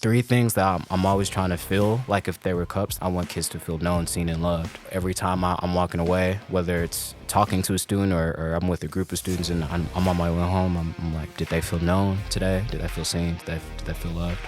three things that I'm always trying to feel. Like if they were cups, I want kids to feel known, seen, and loved. Every time I'm walking away, whether it's talking to a student or I'm with a group of students and I'm on my way home, I'm like, did they feel known today? Did they feel seen? Did they feel loved?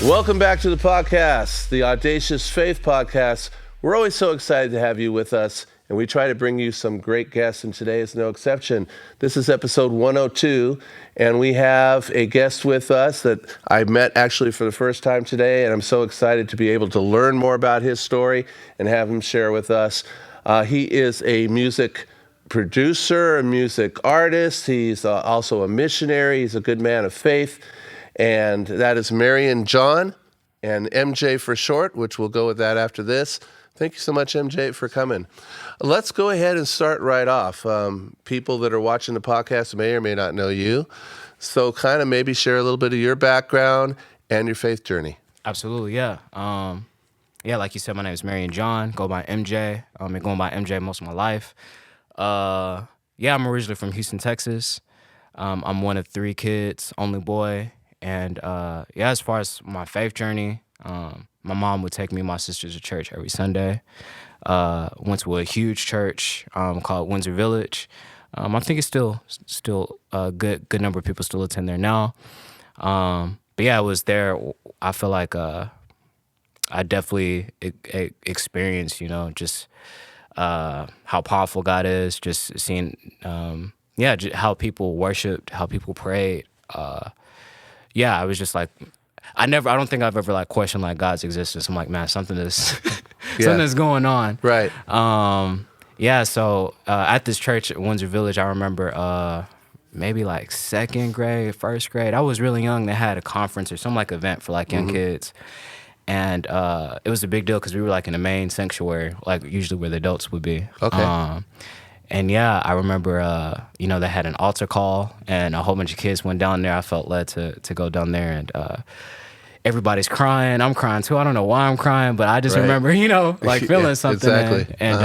Welcome back to the podcast, the Audacious Faith Podcast. We're always so excited to have you with us, and we try to bring you some great guests, and today is no exception. This is episode 102, and we have a guest with us that I met actually for the first time today, and I'm so excited to be able to learn more about his story and have him share with us. He is a music producer, a music artist. He's also a missionary. He's a good man of faith. And that is Marion John, and MJ for short, which we'll go with that after this. Thank you so much, MJ, for coming. Let's go ahead and start right off. People that are watching the podcast may or may not know you. So kind of maybe share a little bit of your background and your faith journey. Absolutely, yeah. Like you said, my name is Marion John. Go by MJ. I've been going by MJ most of my life. I'm originally from Houston, Texas. I'm one of three kids, only boy. And as far as my faith journey, my mom would take me and my sisters to church every Sunday. Went to a huge church called Windsor Village. I think it's still a good number of people still attend there now. It was there. I feel like I definitely experienced, just how powerful God is. Just seeing, how people worshipped, how people prayed. I was just like, I don't think I've ever like questioned like God's existence. I'm like, man, something is going on. Right. So at this church at Windsor Village, I remember maybe like second grade, first grade. I was really young. They had a conference or some like event for like young kids. And it was a big deal because we were like in the main sanctuary, like usually where the adults would be. Okay. I remember, they had an altar call and a whole bunch of kids went down there. I felt led to go down there and everybody's crying. I'm crying too. I don't know why I'm crying, but I just remember, like feeling something. Exactly. And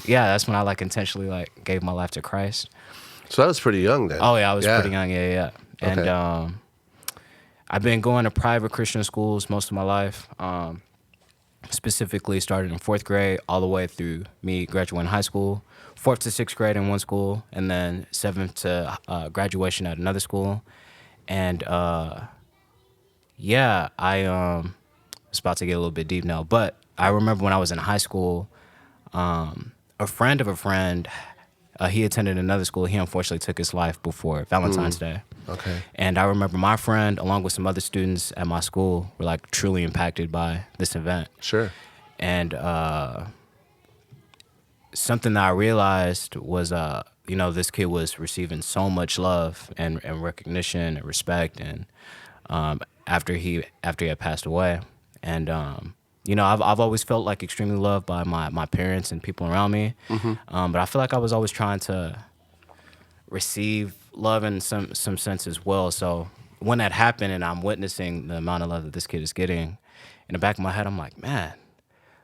that's when I like intentionally like gave my life to Christ. So that was pretty young then. Oh yeah, I was pretty young. Yeah. And Okay. I've been going to private Christian schools most of my life. Specifically started in fourth grade all the way through me graduating high school. 4th to 6th grade in one school, and then 7th to graduation at another school. And I was about to get a little bit deep now, but I remember when I was in high school, a friend of a friend, he attended another school. He unfortunately took his life before Valentine's Day. Okay. And I remember my friend, along with some other students at my school, were like truly impacted by this event. Sure. And something that I realized was, this kid was receiving so much love and recognition and respect, and after he had passed away, and I've always felt like extremely loved by my parents and people around me, but I feel like I was always trying to receive love in some sense as well. So when that happened, and I'm witnessing the amount of love that this kid is getting, in the back of my head, I'm like, man.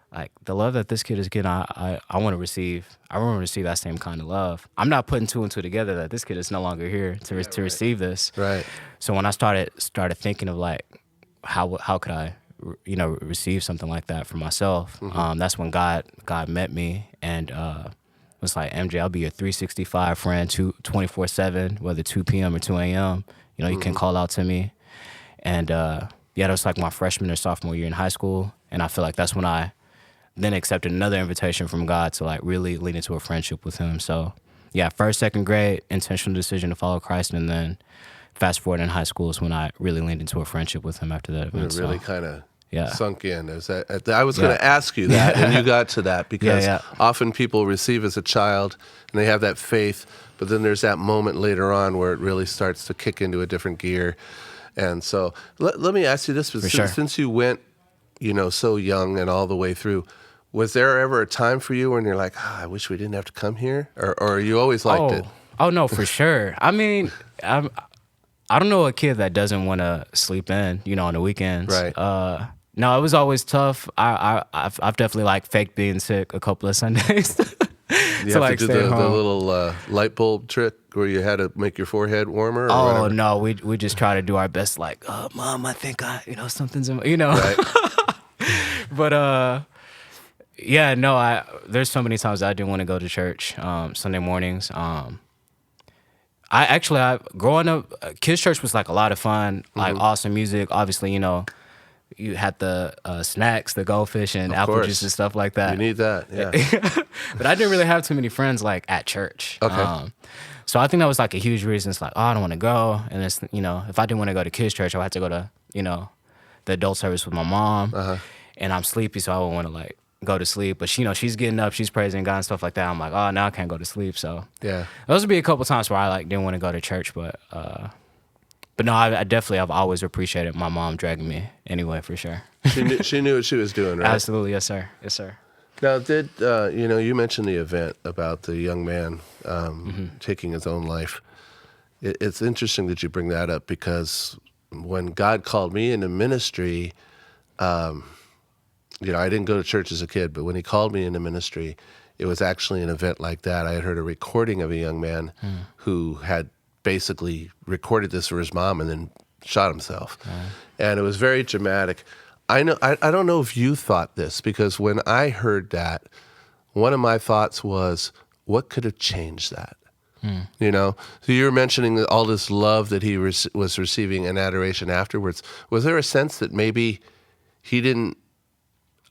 Like the love that this kid is getting, I want to receive. I want to receive that same kind of love. I'm not putting two and two together that this kid is no longer here to receive this. Right. So when I started thinking of like how could I, receive something like that for myself, that's when God met me and was like, MJ, I'll be your 365 friend, 24/7, whether 2 p.m. or 2 a.m. You can call out to me, and that was like my freshman or sophomore year in high school, and I feel like that's when I then accepted another invitation from God to like really lean into a friendship with him. So first, second grade, intentional decision to follow Christ, and then fast forward in high school is when I really leaned into a friendship with him after that event. It really kind of sunk in. I was going to ask you that, and you got to that because often people receive as a child and they have that faith, but then there's that moment later on where it really starts to kick into a different gear. And so let me ask you this, since you went, so young and all the way through, was there ever a time for you when you're like, I wish we didn't have to come here? Or you always liked it? Oh, no, for sure. I mean, I don't know a kid that doesn't want to sleep in, on the weekends. Right. No, it was always tough. I've definitely like faked being sick a couple of Sundays. You to have like to do stay the home. little light bulb trick where you had to make your forehead warmer or Oh whatever? no, we just try to do our best. Like, Mom, I think something's in, Right. But yeah, no, there's so many times I didn't want to go to church Sunday mornings. I growing up, kids church was like a lot of fun, like awesome music. Obviously, you had the snacks, the goldfish and Of apple course. juice and stuff like that. You need that, yeah. But I didn't really have too many friends like at church. Okay. So I think that was like a huge reason. It's like, I don't want to go. And it's, if I didn't want to go to kids church, I would have to go to, the adult service with my mom. And I'm sleepy, so I wouldn't want to like go to sleep. But she's getting up, she's praising God and stuff like that. I'm like, now I can't go to sleep. So Yeah. those would be a couple times where I like didn't want to go to church. But no, I definitely have always appreciated my mom dragging me anyway, for sure. She knew what she was doing, right? Absolutely, yes sir, yes sir. Now, you mentioned the event about the young man taking his own life. It's interesting that you bring that up because when God called me into ministry, I didn't go to church as a kid, but when he called me into ministry, it was actually an event like that. I had heard a recording of a young man who had basically recorded this for his mom and then shot himself. And it was very dramatic. I don't know if you thought this, because when I heard that, one of my thoughts was, what could have changed that? So you were mentioning that all this love that he was receiving and adoration afterwards. Was there a sense that maybe he didn't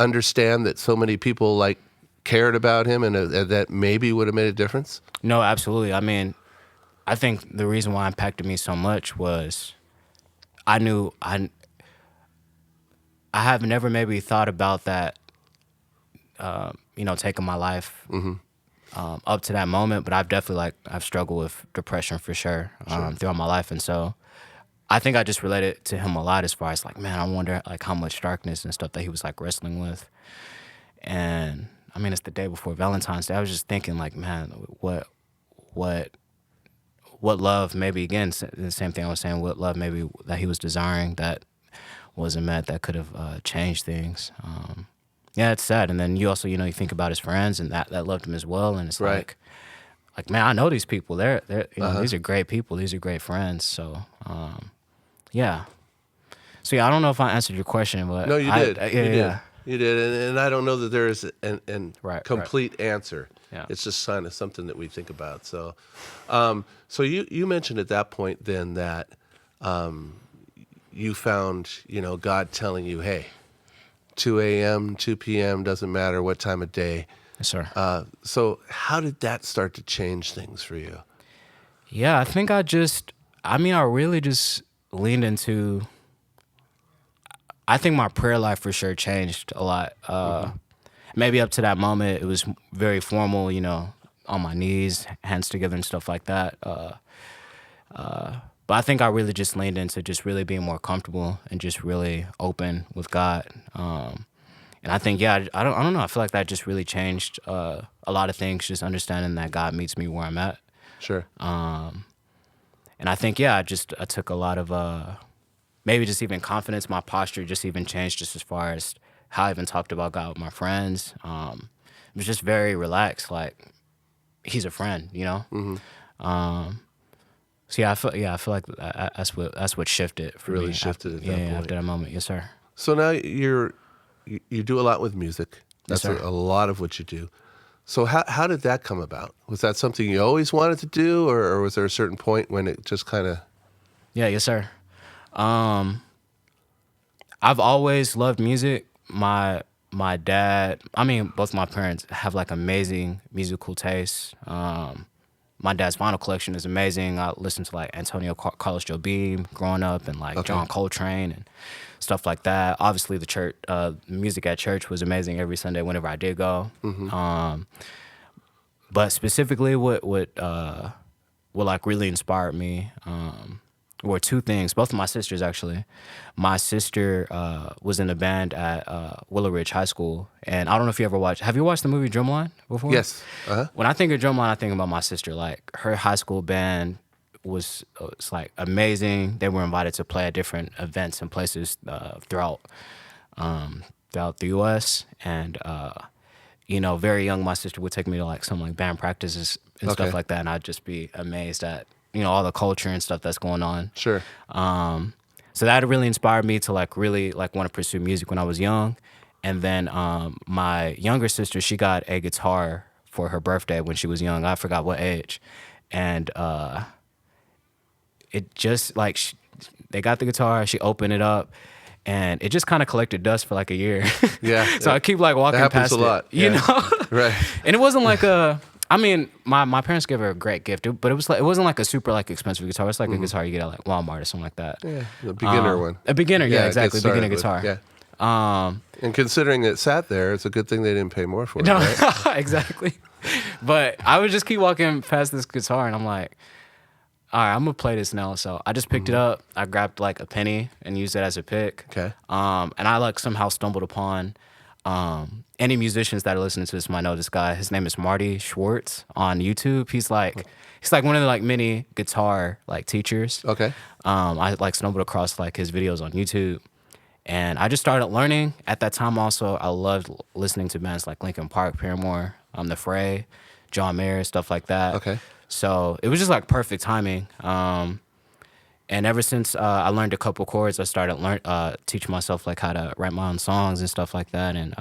understand that so many people like cared about him and that maybe would have made a difference? No, absolutely. I mean, I think the reason why it impacted me so much was I knew I have never maybe thought about that, taking my life up to that moment, but I've definitely I've struggled with depression for sure, throughout my life. And so I think I just related to him a lot as far as like, man, I wonder like how much darkness and stuff that he was like wrestling with. And I mean, it's the day before Valentine's Day. I was just thinking like, man, what love, maybe again, the same thing I was saying, what love maybe that he was desiring that wasn't met, that could have changed things. Yeah, it's sad. And then you also, you think about his friends and that loved him as well. And it's Right. like, man, I know these people. They're these are great people. These are great friends. So, yeah. So yeah, I don't know if I answered your question, but No, you did. Yeah. You did, and I don't know that there is an Right. complete answer. Yeah. It's just kind of something that we think about. So, so you mentioned at that point then that you found God telling you, hey, 2 a.m., 2 p.m., doesn't matter what time of day. Yes, sir. So how did that start to change things for you? Yeah, I think I really just leaned into, I think my prayer life for sure changed a lot. Maybe up to that moment, it was very formal, on my knees, hands together and stuff like that. But I think I really just leaned into just really being more comfortable and just really open with God. And I think, yeah, I don't know. I feel like that just really changed a lot of things, just understanding that God meets me where I'm at. Sure. And I think, yeah, I took a lot of maybe just even confidence. My posture just even changed just as far as how I even talked about God with my friends. It was just very relaxed, like he's a friend, So yeah, I feel like that's what shifted for me. Really shifted at that point. After that moment, yes, sir. So now you do a lot with music. That's Yes, sir. a lot of what you do. So how did that come about? Was that something you always wanted to do, or was there a certain point when it just kind of... Yeah, yes, sir. I've always loved music. My dad, both my parents have like amazing musical tastes. My dad's vinyl collection is amazing. I listened to like Antonio Carlos Jobim growing up, and like John Coltrane and stuff like that. Obviously, the church music at church was amazing every Sunday whenever I did go. But specifically, what like really inspired me were two things. Both of my sisters, actually. My sister was in a band at Willow Ridge High School, and I don't know if you ever watched. Have you watched the movie Drumline before? Yes. When I think of Drumline, I think about my sister. Like her high school band was like amazing. They were invited to play at different events and places throughout the U.S. and very young, my sister would take me to like some like band practices and Okay. stuff like that, and I'd just be amazed at all the culture and stuff that's going on. Sure. So that really inspired me to like really like want to pursue music when I was young. And then my younger sister, she got a guitar for her birthday when she was young. I forgot what age, and it just like they got the guitar. She opened it up, and it just kind of collected dust for like a year. Yeah. So I keep like walking That happens past a lot. it, you Yeah. know. Right. And it wasn't like I mean, my parents gave her a great gift, but it wasn't like a super like expensive guitar. It's like a guitar you get at like Walmart or something like that. Yeah. The beginner one. A beginner, yeah, get exactly, started beginner with. guitar. Yeah. And considering it sat there, it's a good thing they didn't pay more for it, No, right? exactly. But I would just keep walking past this guitar, and I'm like, all right, I'm gonna play this now. So I just picked it up. I grabbed like a penny and used it as a pick. Okay. And I like somehow stumbled upon. Any musicians that are listening to this might know this guy. His name is Marty Schwartz on YouTube. He's like one of the like mini guitar like teachers. Okay. I like stumbled across like his videos on YouTube, and I just started learning. At that time, also I loved listening to bands like Linkin Park, Paramore, The Fray, John Mayer, stuff like that. Okay. So it was just like perfect timing. And ever since I learned a couple chords, I started teaching myself like how to write my own songs and stuff like that. And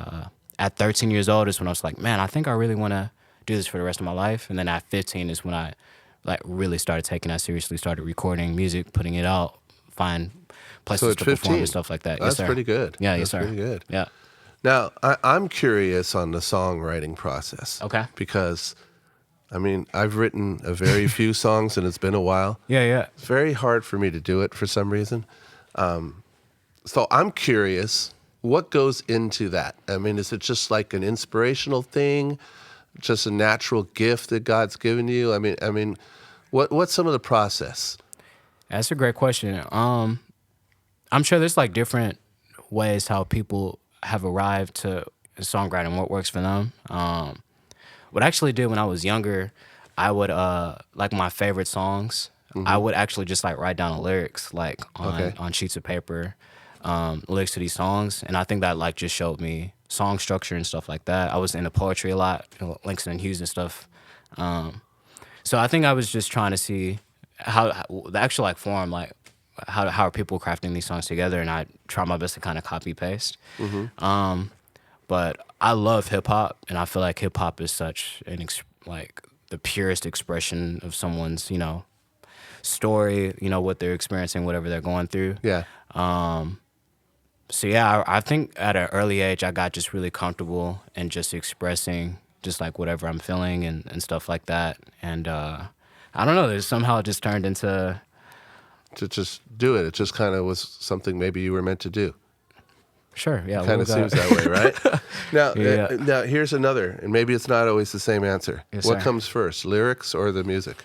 at 13 years old is when I was like, man, I think I really want to do this for the rest of my life. And then at 15 is when I like really started taking that seriously, started recording music, putting it out, find places at to perform 15, and stuff like that. That's Yes, sir. pretty good. Yeah, That's yes, sir. pretty good. Yeah. Now, I'm curious on the songwriting process. Okay. Because, I mean, I've written a very few songs, and it's been a while. Yeah. It's very hard for me to do it for some reason. So I'm curious, what goes into that? I mean, is it just like an inspirational thing, just a natural gift that God's given you? I mean, what's some of the process? That's a great question. I'm sure there's like different ways how people have arrived to songwriting, what works for them. What I actually did when I was younger, I would like my favorite songs. I would actually just like write down the lyrics like on sheets of paper, lyrics to these songs, and I think that like just showed me song structure and stuff like that. I was into poetry a lot, Langston Hughes and stuff. So I think I was just trying to see how the actual like form, like how are people crafting these songs together, and I try my best to kind of copy paste. But I love hip hop, and I feel like hip hop is such an like the purest expression of someone's story, what they're experiencing, whatever they're going through. Yeah. So yeah, I think at an early age I got just really comfortable and just expressing just like whatever I'm feeling and stuff like that. And I don't know, it somehow just turned into To just do it. It just kind of was something maybe you were meant to do. sure, yeah. Kind of seems that way, right? Now, Yeah. now here's another, and maybe it's not always the same answer. Yes, What sir. comes first, lyrics or the music?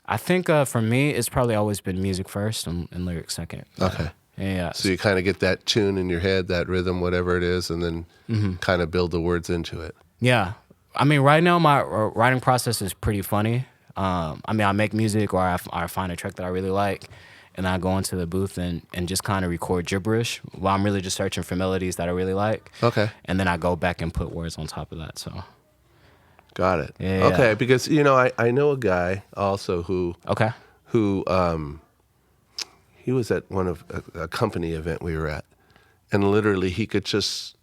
I think for me it's probably always been music first and lyrics second. Okay. Yeah. So you kind of get that tune in your head, that rhythm, whatever it is, and then kind of build the words into it. Yeah. I mean, right now my writing process is pretty funny. I mean, I make music or I find a track that I really like, and I go into the booth and just kind of record gibberish while I'm really just searching for melodies that I really like. Okay. And then I go back and put words on top of that. So. Got it. Yeah. Okay, because, I know a guy also who Okay. he was at one of a company event we were at, and literally he could just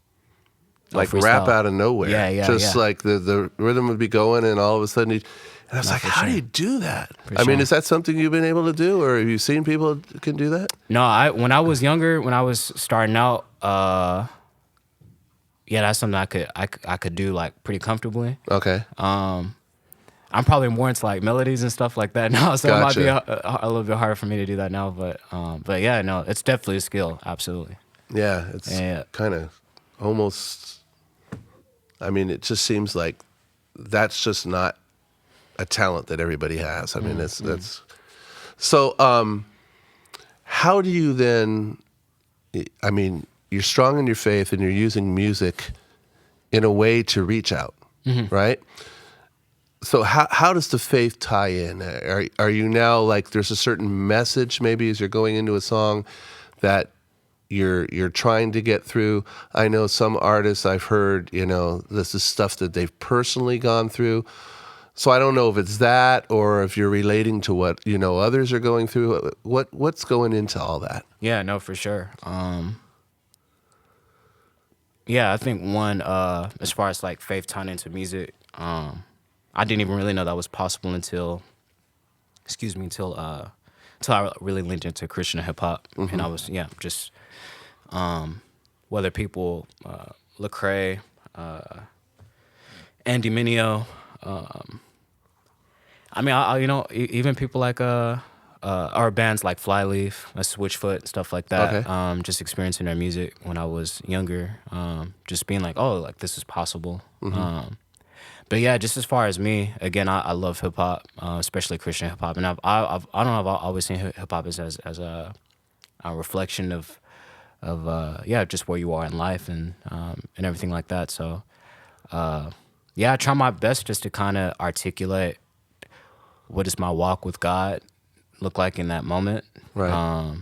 like rap freestyle. out of nowhere. Yeah, Just yeah. like the rhythm would be going, and all of a sudden and I was like, for how do sure. you do that? For I mean, sure. is that something you've been able to do, or have you seen people who can do that? No, when I was younger, when I was starting out, yeah, that's something I could do like pretty comfortably. Okay. I'm probably more into like melodies and stuff like that now, so it might be Gotcha. a little bit harder for me to do that now. But yeah, no, it's definitely a skill, absolutely. Yeah, it's Yeah. kind of almost, I mean, it just seems like that's just not a talent that everybody has. I mean, that's so. How do you then? I mean, you're strong in your faith, and you're using music in a way to reach out, right? So how does the faith tie in? Are you now like there's a certain message maybe as you're going into a song that you're trying to get through. I know some artists I've heard, this is stuff that they've personally gone through. So I don't know if it's that or if you're relating to what, others are going through. What's going into all that? Yeah, no, for sure. Yeah, I think one, as far as like faith tying into music, I didn't even really know that was possible until I really leaned into Christian hip hop. And I was, just, whether people, Lecrae, Andy Mineo, I mean, even people like, or bands like Flyleaf, Switchfoot, stuff like that. Okay. Just experiencing their music when I was younger, just being like, oh, like this is possible. But yeah, just as far as me, again, I love hip hop, especially Christian hip hop, and I don't know, I've always seen hip hop as a reflection of just where you are in life and everything like that. So I try my best just to kind of articulate what does my walk with God look like in that moment. Right.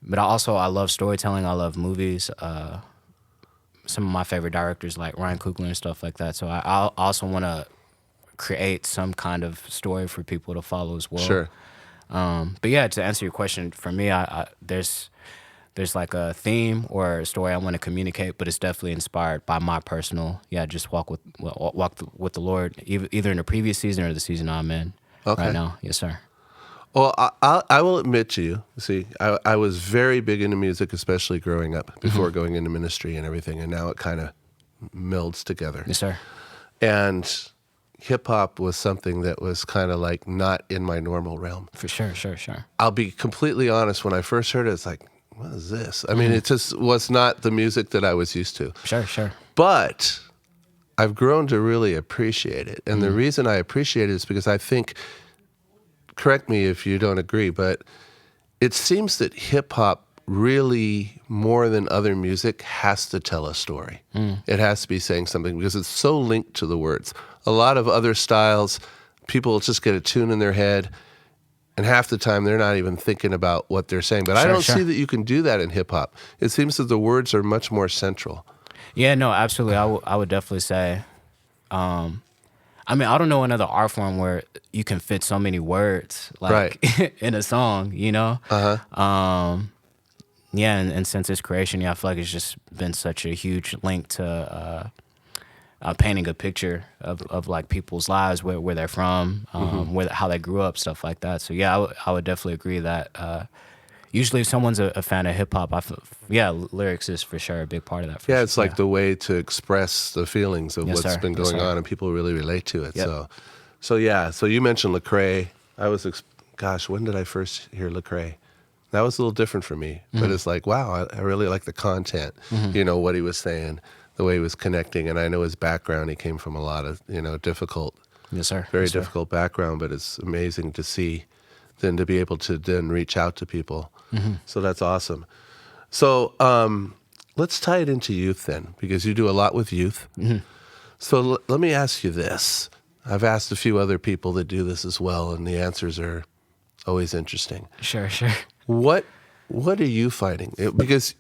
But I love storytelling. I love movies. Some of my favorite directors like Ryan Coogler and stuff like that. So I also want to create some kind of story for people to follow as well. Sure. But yeah, to answer your question, for me, there's like a theme or a story I want to communicate, but it's definitely inspired by my personal, just walk with the Lord, either in the previous season or the season I'm in right now. Yes, sir. Well, I will admit to you, see, I was very big into music, especially growing up, before going into ministry and everything, and now it kind of melds together. Yes, sir. And hip-hop was something that was kind of like not in my normal realm. For sure. I'll be completely honest, when I first heard it, it's like, what is this? I mean, it just was not the music that I was used to. Sure. But I've grown to really appreciate it. And the reason I appreciate it is because I think, correct me if you don't agree, but it seems that hip-hop really, more than other music, has to tell a story. It has to be saying something because it's so linked to the words. A lot of other styles, people just get a tune in their head, and half the time they're not even thinking about what they're saying. But I don't see that you can do that in hip-hop. It seems that the words are much more central. Yeah, no, absolutely. I would definitely say, I mean, I don't know another art form where you can fit so many words like in a song, and since its creation, I feel like it's just been such a huge link to painting a picture of like people's lives, where they're from, how they grew up, stuff like that. So I would definitely agree that usually if someone's a fan of hip hop, lyrics is for sure a big part of that. It's like the way to express the feelings of what's been going on, and people really relate to it. Yep. So you mentioned Lecrae. I was, when did I first hear Lecrae? That was a little different for me, but it's like, wow, I really like the content, what he was saying, the way he was connecting, and I know his background, he came from a lot of, difficult, very difficult background, but it's amazing to see, then to be able to then reach out to people. So that's awesome. So let's tie it into youth then, because you do a lot with youth. So let me ask you this. I've asked a few other people that do this as well, and the answers are always interesting. Sure. What are you finding? Because,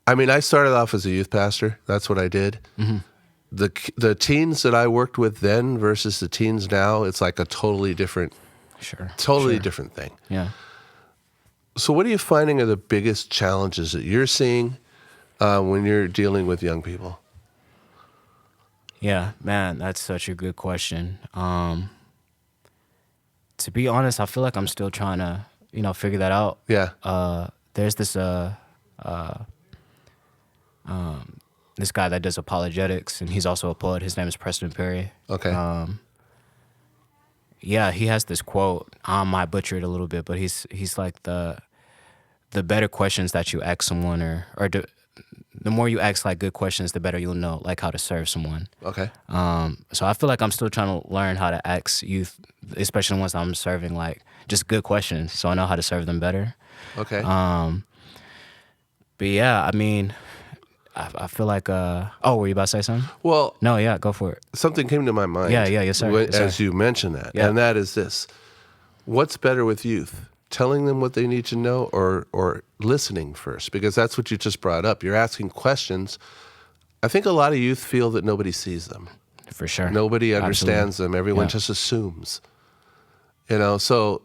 I mean, I started off as a youth pastor. That's what I did. The teens that I worked with then versus the teens now, it's like a totally different, different thing. Yeah. So what are you finding are the biggest challenges that you're seeing when you're dealing with young people? Yeah, man, that's such a good question. To be honest, I feel like I'm still trying to, figure that out. Yeah. There's this this guy that does apologetics, and he's also a poet. His name is Preston Perry. Okay. He has this quote. I might butcher it a little bit, but he's like the better questions that you ask someone, or the more you ask like good questions, the better you'll know like how to serve someone. Okay. So I feel like I'm still trying to learn how to ask youth, especially the ones I'm serving, like just good questions, so I know how to serve them better. Okay. But yeah, I mean, I feel like. Were you about to say something? Well, no, yeah, go for it. Something came to my mind. Yes, sir. As you mentioned that, and that is this: what's better with youth? telling them what they need to know, or listening first? Because that's what you just brought up. You're asking questions. I think a lot of youth feel that nobody sees them. For sure. Nobody understands Absolutely. them. Everyone just assumes. So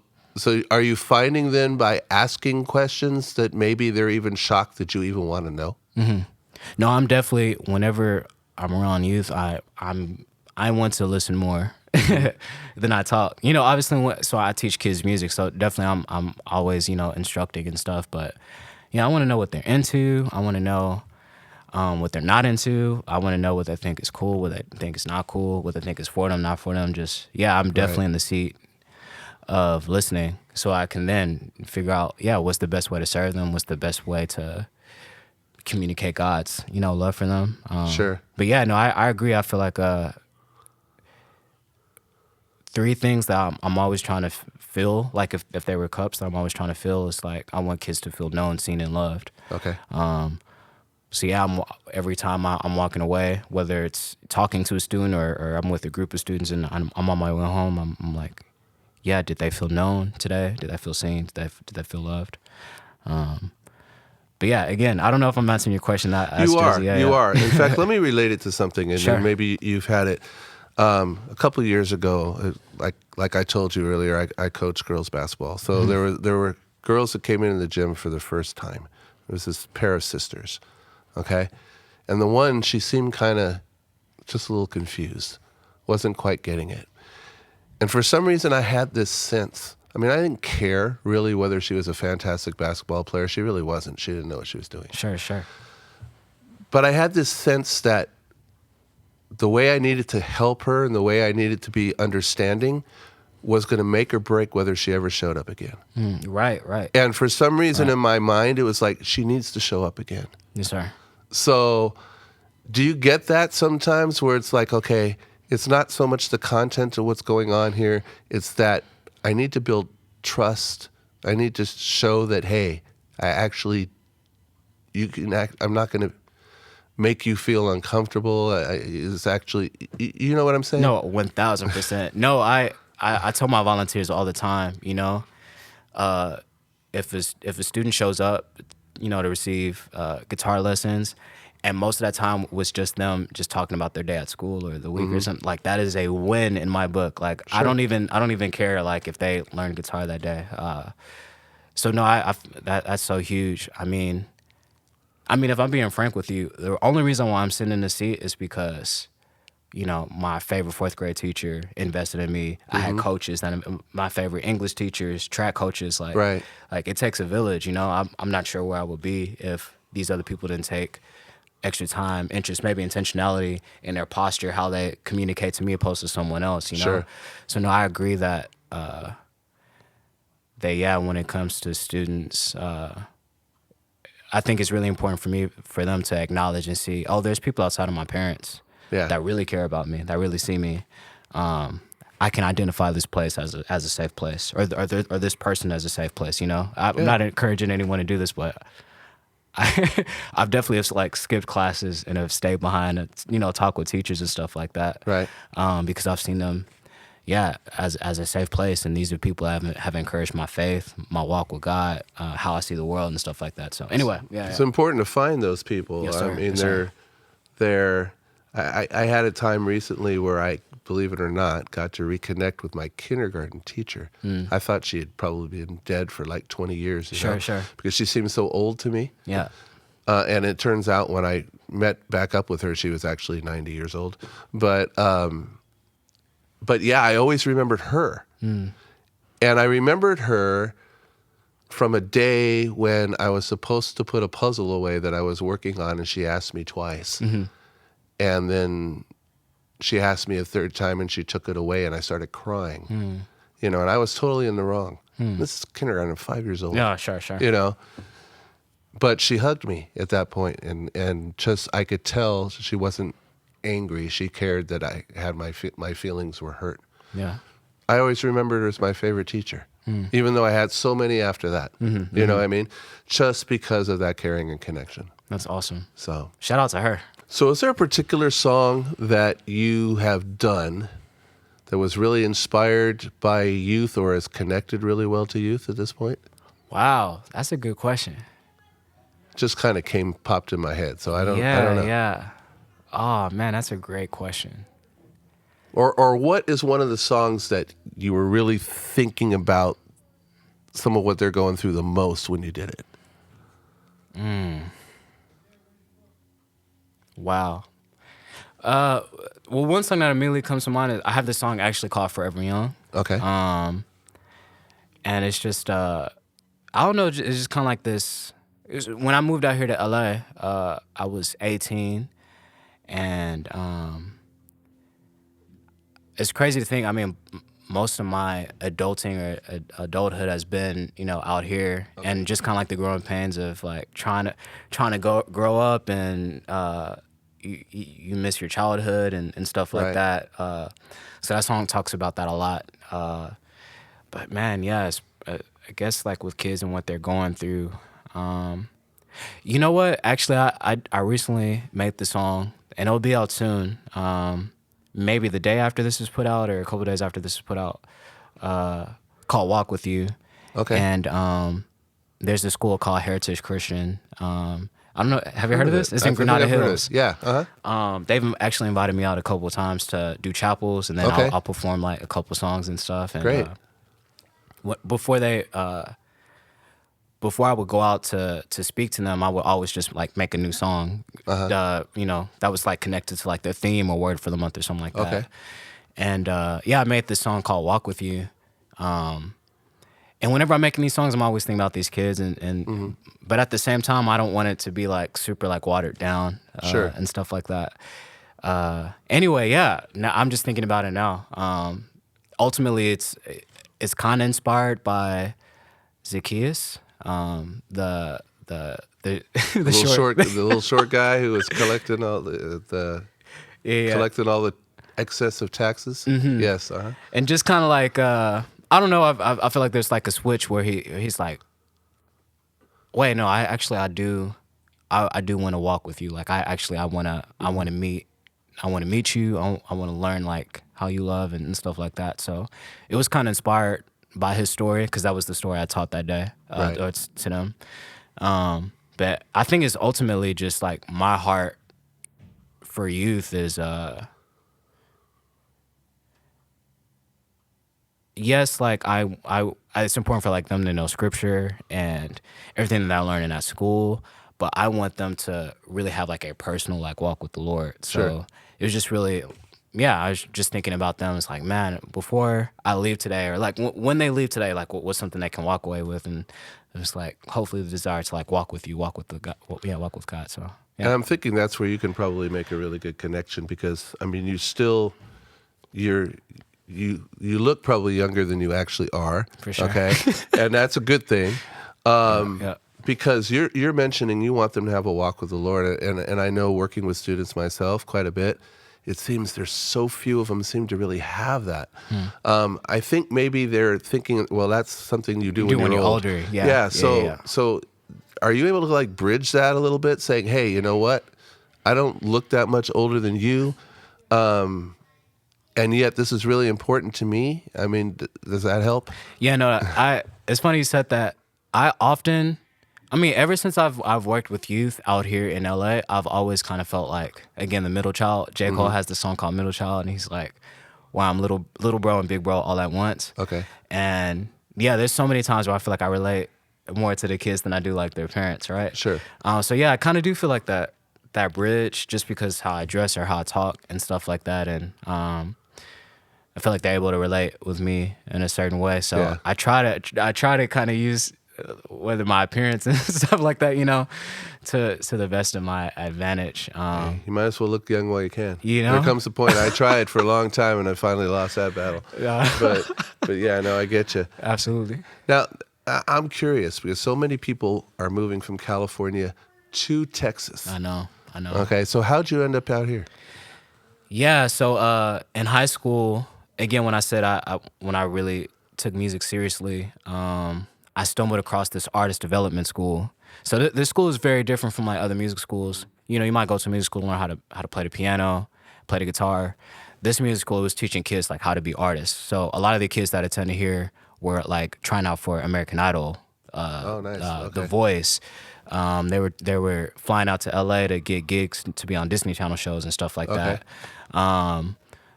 are you finding then by asking questions that maybe they're even shocked that you even want to know? Mm-hmm. No, I'm definitely, whenever I'm around youth, I want to listen more than I talk. Obviously, so I teach kids music, so definitely I'm always, instructing and stuff. But, I want to know what they're into. I want to know what they're not into. I want to know what they think is cool, what they think is not cool, what they think is for them, not for them. I'm definitely in the seat of listening, so I can then figure out, what's the best way to serve them, what's the best way to communicate God's, love for them. Sure. But I agree. I feel like three things that I'm always trying to feel, like if they were cups that I'm always trying to fill, is like I want kids to feel known, seen, and loved. Okay. So every time I'm walking away, whether it's talking to a student or I'm with a group of students and I'm on my way home, I'm like, did they feel known today? Did they feel seen? Did they feel loved? But again, I don't know if I'm answering your question. You are. In fact, let me relate it to something, and Sure. maybe you've had it. A couple of years ago, like I told you earlier, I coached girls basketball. So there were girls that came into the gym for the first time. It was this pair of sisters, okay? And the one, she seemed kind of just a little confused, wasn't quite getting it. And for some reason, I had this sense. I mean, I didn't care really whether she was a fantastic basketball player. She really wasn't. She didn't know what she was doing. Sure. But I had this sense that the way I needed to help her and the way I needed to be understanding was going to make or break whether she ever showed up again. Right. And for some reason in my mind, it was like, she needs to show up again. Yes, sir. So do you get that sometimes where it's like, okay, it's not so much the content of what's going on here, it's that I need to build trust. I need to show that, hey, I'm not going to make you feel uncomfortable. It's actually, you know what I'm saying? No, 1,000%. No, I tell my volunteers all the time, if a student shows up, to receive guitar lessons, and most of that time was just them just talking about their day at school or the week or something, like that is a win in my book. Like sure. I don't even care like if they learned guitar that day. So no, that's so huge. I mean, if I'm being frank with you, the only reason why I'm sitting in the seat is because, my favorite fourth grade teacher invested in me. I had coaches, and my favorite English teachers, track coaches. Like it takes a village. I'm not sure where I would be if these other people didn't take extra time, interest, maybe intentionality in their posture, how they communicate to me opposed to someone else. Sure. So no, I agree that when it comes to students, I think it's really important for them to acknowledge and see, there's people outside of my parents that really care about me, that really see me. I can identify this place as a safe place, or this person as a safe place. I'm not encouraging anyone to do this, but I've definitely skipped classes and have stayed behind and talk with teachers and stuff like that. Right. Because I've seen them, as a safe place, and these are people that have encouraged my faith, my walk with God, how I see the world and stuff like that. So anyway, it's important to find those people. Yes, sir. I mean, Yes, they're. I had a time recently where I, believe it or not, got to reconnect with my kindergarten teacher. I thought she had probably been dead for like 20 years. Sure. Because she seemed so old to me. Yeah. And it turns out when I met back up with her, she was actually 90 years old. But yeah, I always remembered her. And I remembered her from a day when I was supposed to put a puzzle away that I was working on, and she asked me twice. And then she asked me a third time, and she took it away, and I started crying. And I was totally in the wrong. This is kindergarten, I'm 5 years old. Yeah, sure. But she hugged me at that point, and just I could tell she wasn't angry. She cared that I had my feelings were hurt. Yeah. I always remembered her as my favorite teacher, even though I had so many after that. You know what I mean? Just because of that caring and connection. That's awesome. So shout out to her. So is there a particular song that you have done that was really inspired by youth or has connected really well to youth at this point? Wow, that's a good question. Just kind of popped in my head, so I don't know. Yeah. Oh man, that's a great question. Or what is one of the songs that you were really thinking about some of what they're going through the most when you did it? Wow. Well, one song that immediately comes to mind is I have this song actually called Forever Young. Okay. And it's just I don't know, it's just kind of like this. When I moved out here to LA, I was 18, and it's crazy to think. I mean, most of my adulting or adulthood has been, out here, and just kind of like the growing pains of like trying to grow up, and you miss your childhood and stuff like that. So that song talks about that a lot. But man, yeah, I guess like with kids and what they're going through. You know what? Actually, I recently made the song, and it'll be out soon. Maybe the day after this is put out, or a couple days after this is put out. Called "Walk with You." Okay. And there's a school called Heritage Christian. I don't know. Have you heard of this? It's in I think Granada I've heard of Hills. it. Yeah. Uh-huh. They've actually invited me out a couple of times to do chapels, and then Okay. I'll perform like a couple songs and stuff. And, Great. Before I would go out to speak to them, I would always just like make a new song. That was like connected to like the theme or word for the month or something like that. Okay. And I made this song called "Walk with You." And whenever I'm making these songs, I'm always thinking about these kids, and but at the same time, I don't want it to be like super like watered down, Sure. and stuff like that. Anyway, yeah. Now I'm just thinking about it now. Ultimately, it's kind of inspired by Zacchaeus, the the little short guy who was collecting all collecting all the excess of taxes. Yes. Uh-huh. And just kind of like I don't know. I feel like there's like a switch where he's like, wait, no, I do want to walk with you. Like I want to meet you. I want to learn like how you love and stuff like that. So it was kind of inspired by his story, because that was the story I taught that day or to them. But I think it's ultimately just like my heart for youth is yes, like I it's important for like them to know scripture and everything that I learned in that school, but I want them to really have like a personal like walk with the Lord. So Sure. it was just really, yeah, I was just thinking about them. It's like, man, before I leave today, or like when they leave today, like what's something they can walk away with, and it's like hopefully the desire to like walk with you, walk with God. So yeah. And I'm thinking that's where you can probably make a really good connection, because I mean, you look probably younger than you actually are. For sure. Okay, and that's a good thing. Because you're mentioning you want them to have a walk with the Lord, and I know, working with students myself quite a bit, it seems there's so few of them seem to really have that. I think maybe they're thinking, well, that's something you do when you're older. Yeah. So are you able to like bridge that a little bit, saying, hey, you know what? I don't look that much older than you, and yet this is really important to me. I mean, does that help? Yeah, no, it's funny you said that. Ever since I've worked with youth out here in LA, I've always kind of felt like, again, the middle child. J. Cole has this song called "Middle Child," and he's like, wow, I'm little bro and big bro all at once. Okay. And yeah, there's so many times where I feel like I relate more to the kids than I do like their parents, right? Sure. So yeah, I kind of do feel like that bridge, just because how I dress or how I talk and stuff like that. And I feel like they're able to relate with me in a certain way. So Yeah. I try to kind of use whether my appearance and stuff like that, to the best of my advantage. You might as well look young while you can. There comes a point. I tried for a long time, and I finally lost that battle. But yeah, no, I get you. Absolutely. Now, I'm curious, because so many people are moving from California to Texas. I know. Okay, so how'd you end up out here? Yeah, so in high school, again, when I said when I really took music seriously, I stumbled across this artist development school. So this school is very different from like other music schools. You might go to a music school and learn how to play the piano, play the guitar. this music school was teaching kids like how to be artists. So a lot of the kids that attended here were like trying out for American Idol, Oh, nice. Okay. The Voice. They were flying out to LA to get gigs to be on Disney Channel shows and stuff like Okay. that.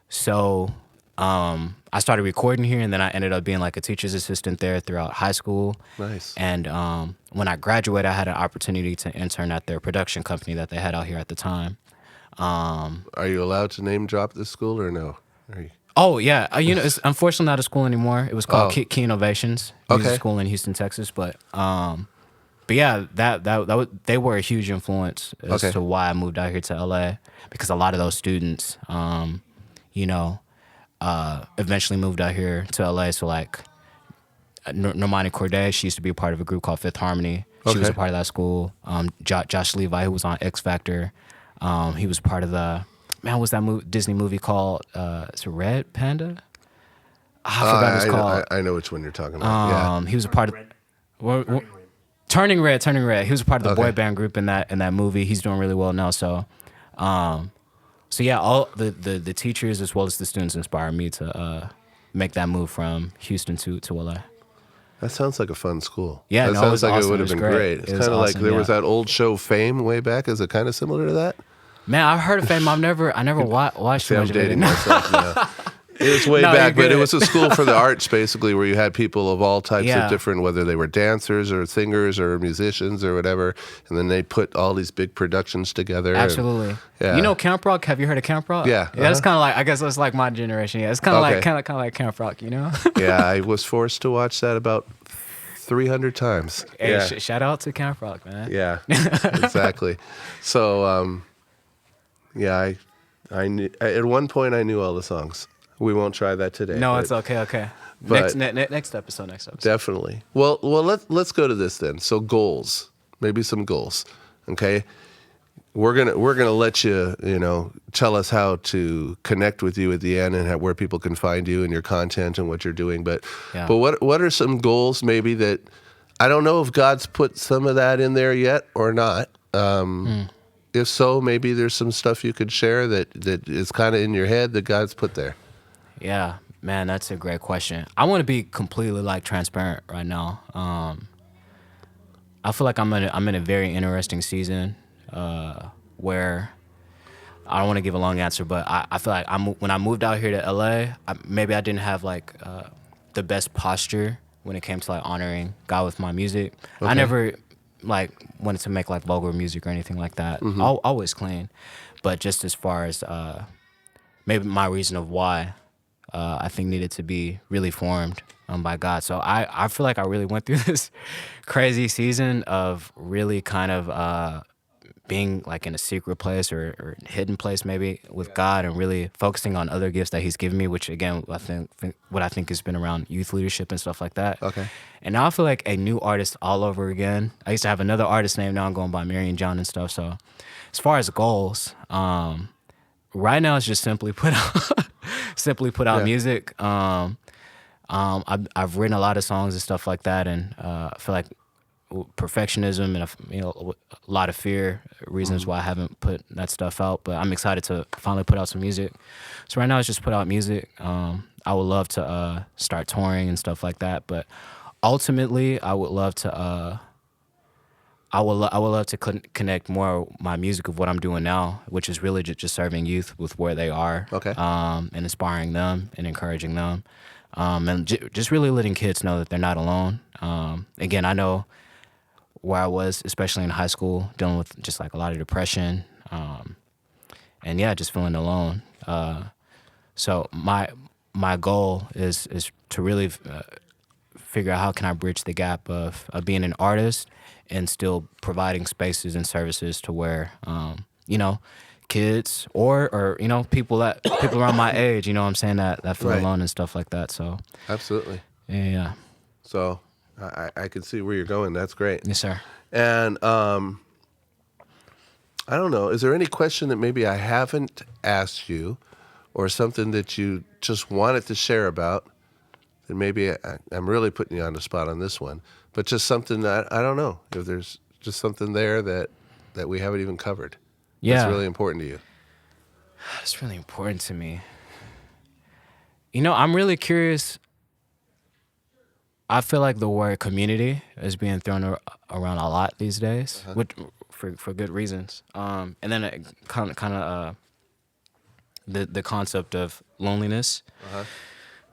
So I started recording here, and then I ended up being like a teacher's assistant there throughout high school. Nice. And when I graduated, I had an opportunity to intern at their production company that they had out here at the time. Are you allowed to name drop this school or no? Are you... Oh yeah, it's unfortunately not a school anymore. It was called Key Innovations Music Okay. School in Houston, Texas. But yeah, they were a huge influence as Okay. to why I moved out here to LA, because a lot of those students, eventually moved out here to LA. So like Normani Corday, she used to be a part of a group called Fifth Harmony. She was a Okay. part of that school. Josh Levi, who was on X Factor, he was part of the what's that Disney movie called? It's a Red Panda. I forgot what it's called. I know which one you're talking about. He was a part of Turning Red. He was a part of the boy band group in that movie. He's doing really well now. So yeah, all the teachers as well as the students inspired me to make that move from Houston to LA. That sounds like a fun school. Yeah, that no, it sounds was like awesome. it would It have was been great. great. It It's was kind of like awesome, there yeah. was that old show Fame way back. Is it kind of similar to that? Man, I've heard of Fame. I never watched See, too I'm much of it. dating myself now. It was way No, back, you're but it good. was a school for the arts, basically, where you had people of all types Yeah. of different, whether they were dancers or singers or musicians or whatever, and then they put all these big productions together. and- Absolutely. Yeah. You know Camp Rock? Have you heard of Camp Rock? Yeah, Yeah, it's uh-huh. kind of like, I guess that's like my generation. Yeah, it's kind of Okay. like Camp Rock, you know? yeah, I was forced to watch that about 300 times. Hey, yeah. shout out to Camp Rock, man. Yeah, exactly. So, yeah, I knew, at one point I knew all the songs. We won't try that today. No, but it's okay. but- Next episode. Definitely. Well, let's go to this then. So goals, maybe some goals. Okay, we're gonna let you tell us how to connect with you at the end and where people can find you and your content and what you're doing. But Yeah. what are some goals maybe that I don't know if God's put some of that in there yet or not. If so, maybe there's some stuff you could share that is kind of in your head that God's put there. Yeah, man, that's a great question. I want to be completely like transparent right now. I feel like I'm in a very interesting season where I don't want to give a long answer, but I feel like when I moved out here to LA, maybe I didn't have like the best posture when it came to like honoring God with my music. I never like wanted to make like vulgar music or anything like that. Always clean, but just as far as maybe my reason of why I think needed to be really formed by God. So I feel like I really went through this crazy season of really kind of being like in a secret place or hidden place maybe with God, and really focusing on other gifts that He's given me, which again I think has been around youth leadership and stuff like that. Okay. And now I feel like a new artist all over again. I used to have another artist name, now I'm going by Marion John and stuff. So as far as goals, right now it's just simply put out Yeah. music. I've written a lot of songs and stuff like that, and I feel like perfectionism and a lot of fear reasons why I haven't put that stuff out. But I'm excited to finally put out some music. So right now it's just put out music. I would love to start touring and stuff like that. But ultimately, I would love to. I would love to connect more my music of what I'm doing now, which is really just serving youth with where they are, Okay. And inspiring them and encouraging them, and just really letting kids know that they're not alone. Again, I know where I was, especially in high school, dealing with just like a lot of depression, and yeah, just feeling alone. So my goal is to really figure out how can I bridge the gap of being an artist and still providing spaces and services to where kids or people around my age, what I'm saying, that feel Right. alone and stuff like that. So Absolutely. yeah. So I can see where you're going. That's great. Yes, sir. And I don't know, is there any question that maybe I haven't asked you or something that you just wanted to share about that maybe I'm really putting you on the spot on this one, but just something that I don't know if there's just something there that we haven't even covered. Yeah. That's really important to you. It's really important to me. I'm really curious. I feel like the word community is being thrown around a lot these days, which for good reasons. And then it kind of the concept of loneliness.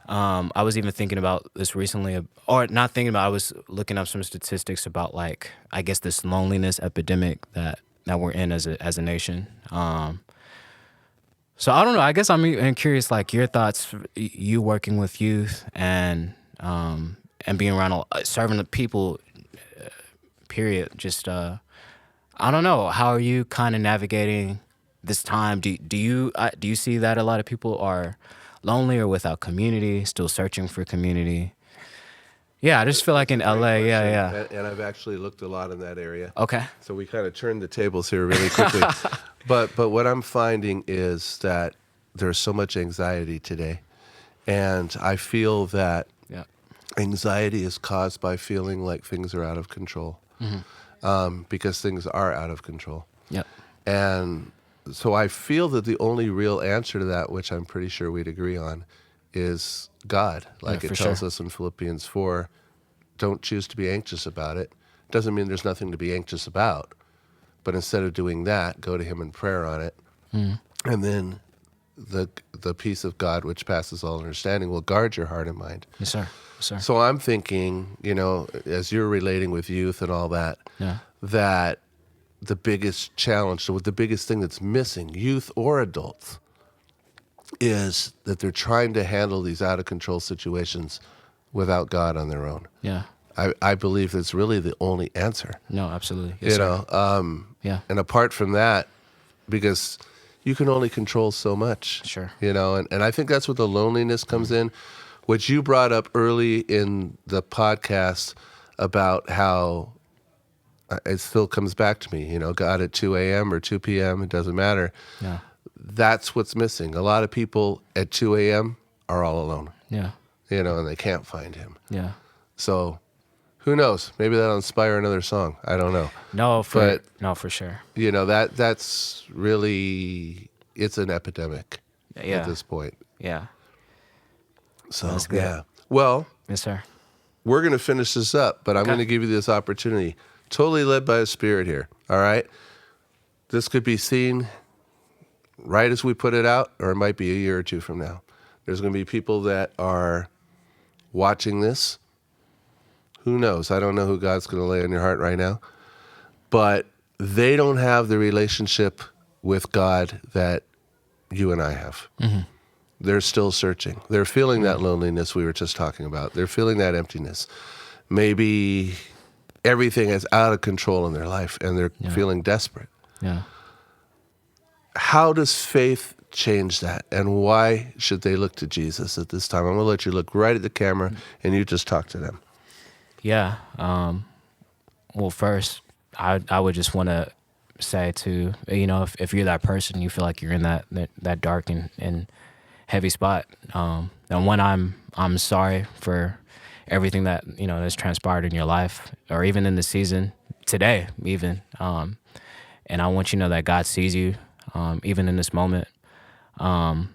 I was even thinking about this recently, or not thinking about. I was looking up some statistics about, like, I guess this loneliness epidemic that we're in as a nation. So I don't know. I guess I'm curious, like, your thoughts. You working with youth and being around serving the people. Period. Just I don't know. How are you kind of navigating this time? Do you see that a lot of people are lonely or without community, still searching for community? Yeah, I just feel like in LA, yeah. And I've actually looked a lot in that area. Okay. So we kind of turned the tables here really quickly. But what I'm finding is that there's so much anxiety today. And I feel that anxiety is caused by feeling like things are out of control. Because things are out of control. Yep. And so I feel that the only real answer to that, which I'm pretty sure we'd agree on, is God. Like it tells us in Philippians 4, don't choose to be anxious about it. Doesn't mean there's nothing to be anxious about. But instead of doing that, go to him in prayer on it. And then the peace of God, which passes all understanding, will guard your heart and mind. Yes, sir. Yes, sir. So I'm thinking, as you're relating with youth and all that, that the biggest challenge, the biggest thing that's missing, youth or adults, is that they're trying to handle these out of control situations without God on their own. Yeah. I believe that's really the only answer. No, absolutely. Yes, sir. And apart from that, because you can only control so much. Sure. And I think that's where the loneliness comes in, which you brought up early in the podcast about how it still comes back to me, God at 2 a.m. or 2 p.m., it doesn't matter. Yeah. That's what's missing. A lot of people at 2 a.m. are all alone. Yeah. And they can't find him. Yeah. So who knows? Maybe that'll inspire another song. I don't know. No, for sure. That's really, it's an epidemic at this point. Yeah. So, that's good. Yeah. Well, Yes, sir. we're going to finish this up, but I'm going to give you this opportunity. Totally led by the Spirit here, all right? This could be seen right as we put it out, or it might be a year or two from now. There's going to be people that are watching this. Who knows? I don't know who God's going to lay on your heart right now. But they don't have the relationship with God that you and I have. They're still searching. They're feeling that loneliness we were just talking about. They're feeling that emptiness. Maybe everything is out of control in their life, and they're feeling desperate. Yeah. How does faith change that, and why should they look to Jesus at this time? I'm going to let you look right at the camera, and you just talk to them. Yeah. Well, first, I would just want to say to, if you're that person, you feel like you're in that dark and heavy spot. And one, I'm sorry for everything that, has transpired in your life, or even in the season today, even. And I want you to know that God sees you, even in this moment. And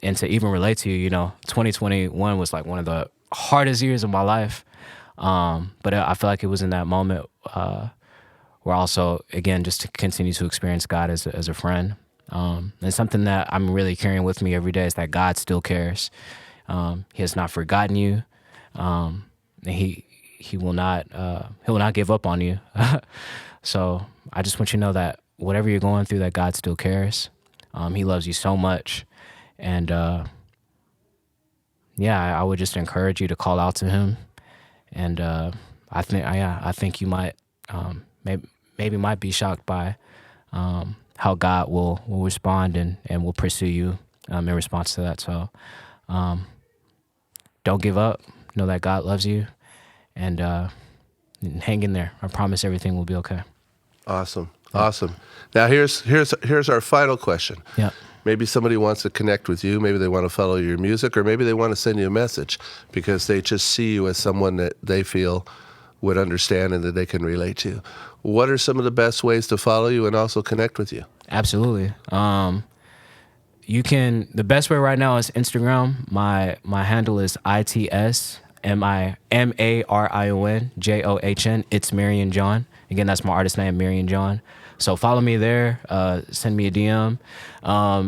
to even relate to you, 2021 was like one of the hardest years of my life. But I feel like it was in that moment where also, again, just to continue to experience God as a friend. And something that I'm really carrying with me every day is that God still cares. He has not forgotten you. And he will not give up on you. So I just want you to know that whatever you're going through, that God still cares. He loves you so much. And I would just encourage you to call out to him. And I think you might maybe might be shocked by how God will respond and will pursue you in response to that. So don't give up. Know that God loves you, and hang in there. I promise everything will be okay. Awesome. Now here's our final question. Yeah. Maybe somebody wants to connect with you. Maybe they want to follow your music, or maybe they want to send you a message because they just see you as someone that they feel would understand and that they can relate to. What are some of the best ways to follow you and also connect with you? Absolutely. the best way right now is Instagram. My handle is ITSMARION It's Marion John. Again, that's my artist name, Marion John. So follow me there. Send me a DM.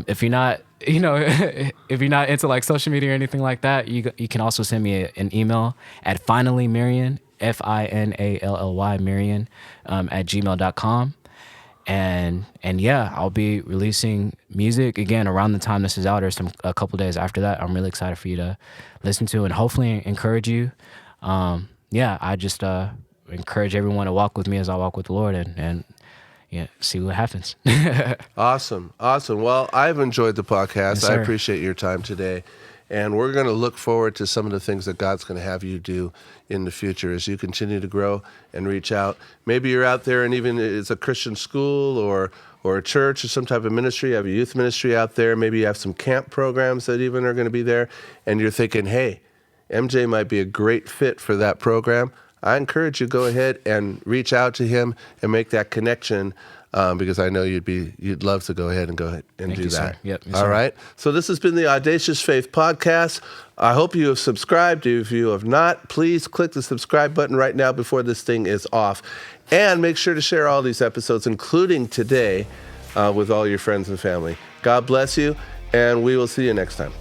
If you're not, if you're not into like social media or anything like that, you can also send me an email at finallymarion, FINALLY Marion at gmail.com. And yeah, I'll be releasing music again around the time this is out, or a couple days after that. I'm really excited for you to listen to and hopefully encourage you. Yeah, I just encourage everyone to walk with me as I walk with the Lord, and yeah, see what happens. Awesome. Well, I've enjoyed the podcast. Yes, I sir. appreciate your time today. And we're going to look forward to some of the things that God's going to have you do in the future as you continue to grow and reach out. Maybe you're out there and even it's a Christian school or a church or some type of ministry. You have a youth ministry out there. Maybe you have some camp programs that even are going to be there. And you're thinking, hey, MJ might be a great fit for that program. I encourage you to go ahead and reach out to him and make that connection. Because I know you'd love to go ahead and do you, that. sir. Yep. Yes, All sir. right. So this has been the Audacious Faith Podcast. I hope you have subscribed. If you have not, please click the subscribe button right now before this thing is off. And make sure to share all these episodes, including today, with all your friends and family. God bless you, and we will see you next time.